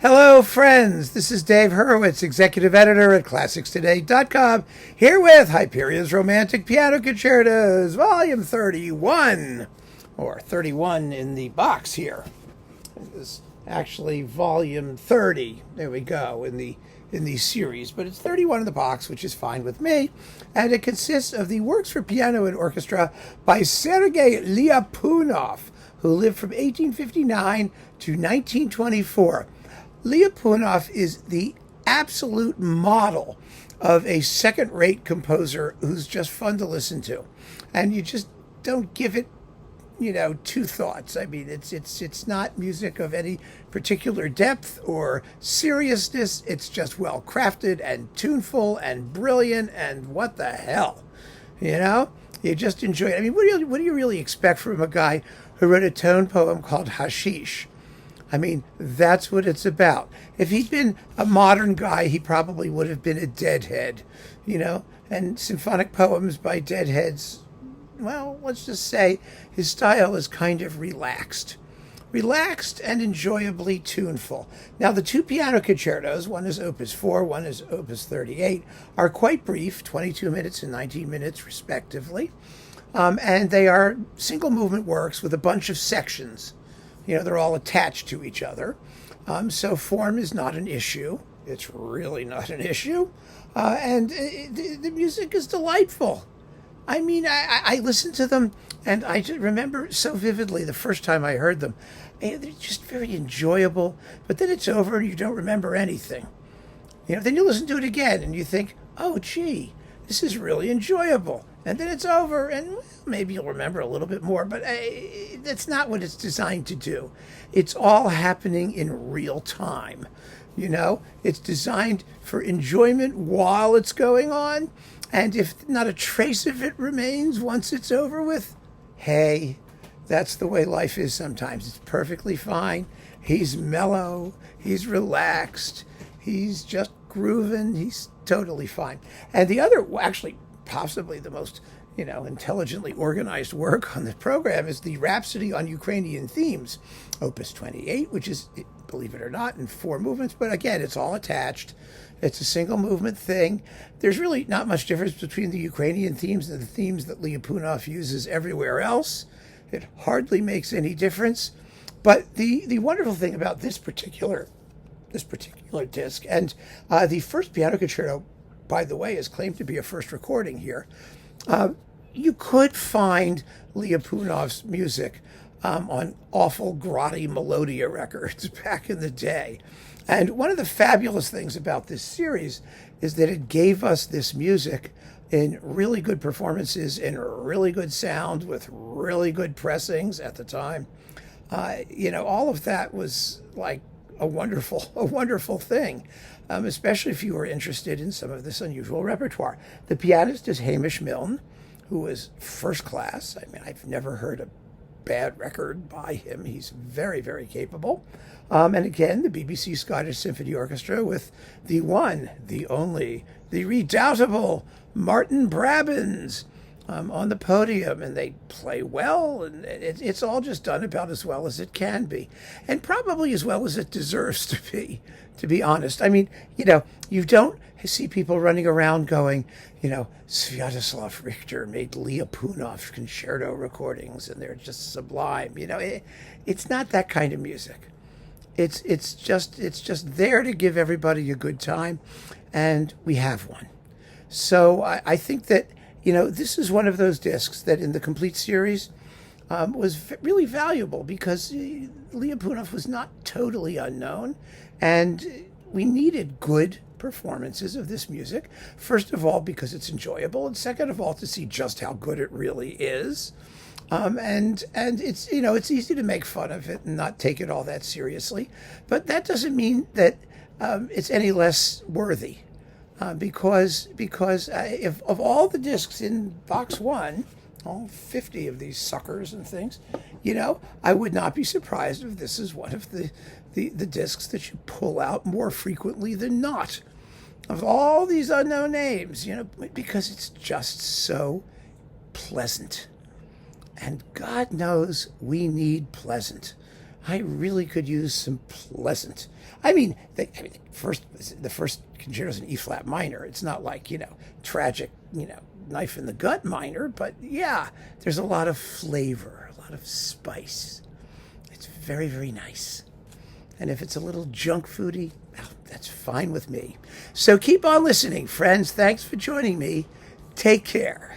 Hello, friends. This is Dave Hurwitz, executive editor at ClassicsToday.com, here with Hyperion's Romantic Piano Concertos, Volume 31, or 31 in the box here. It is actually Volume 30. There we go in the series, but it's 31 in the box, which is fine with me, and it consists of the works for piano and orchestra by Sergei Lyapunov, who lived from 1859 to 1924. Lyapunov is the absolute model of a second-rate composer who's just fun to listen to, and you just don't give it, two thoughts. I mean, it's not music of any particular depth or seriousness. It's just well crafted and tuneful and brilliant, and what the hell, You just enjoy it. I mean, what do you really expect from a guy who wrote a tone poem called Hashish? I mean, that's what it's about. If he'd been a modern guy, he probably would have been a deadhead, and symphonic poems by deadheads, well, let's just say his style is kind of relaxed and enjoyably tuneful. Now, the two piano concertos, one is Opus 4, one is Opus 38, are quite brief, 22 minutes and 19 minutes respectively, and they are single movement works with a bunch of sections. They're all attached to each other. So form is not an issue. It's really not an issue. And the music is delightful. I mean, I listened to them, and I just remember so vividly the first time I heard them. They're just very enjoyable, but then it's over and you don't remember anything. Then you listen to it again and you think, oh, gee, this is really enjoyable. And then it's over, and maybe you'll remember a little bit more, but that's not what it's designed to do. It's all happening in real time. It's designed for enjoyment while it's going on, and if not a trace of it remains once it's over with, hey, that's the way life is sometimes. It's perfectly fine. He's mellow, he's relaxed, he's just grooving, he's totally fine. And the other, actually, possibly the most, intelligently organized work on the program is the Rhapsody on Ukrainian themes, Opus 28, which is, believe it or not, in 4 movements. But again, it's all attached. It's a single movement thing. There's really not much difference between the Ukrainian themes and the themes that Lyapunov uses everywhere else. It hardly makes any difference. But the wonderful thing about this particular disc, and the first piano concerto, by the way, is claimed to be a first recording here. You could find Lyapunov's music on awful grotty Melodia records back in the day. And one of the fabulous things about this series is that it gave us this music in really good performances, in really good sound, with really good pressings at the time. All of that was like a wonderful thing. Especially if you were interested in some of this unusual repertoire. The pianist is Hamish Milne, who is first class. I mean, I've never heard a bad record by him. He's very, very capable. And again, the BBC Scottish Symphony Orchestra with the one, the only, the redoubtable Martyn Brabbins on the podium, and they play well, and it's all just done about as well as it can be, and probably as well as it deserves to be honest. I mean, you don't see people running around going, Sviatoslav Richter made Lyapunov concerto recordings, and they're just sublime. It's not that kind of music. It's just there to give everybody a good time, and we have one. So I think that, this is one of those discs that in the complete series was really valuable because Lyapunov was not totally unknown, and we needed good performances of this music. First of all, because it's enjoyable, and second of all, to see just how good it really is. And it's, it's easy to make fun of it and not take it all that seriously, but that doesn't mean that it's any less worthy. Because if of all the discs in box 1, all 50 of these suckers and things, I would not be surprised if this is one of the discs that you pull out more frequently than not. Of all these unknown names, because it's just so pleasant. And God knows we need pleasant. I really could use some pleasant. The first concerto is in E flat minor. It's not like, tragic, knife in the gut minor, but yeah, there's a lot of flavor, a lot of spice. It's very, very nice. And if it's a little junk foody, well, that's fine with me. So keep on listening, friends. Thanks for joining me. Take care.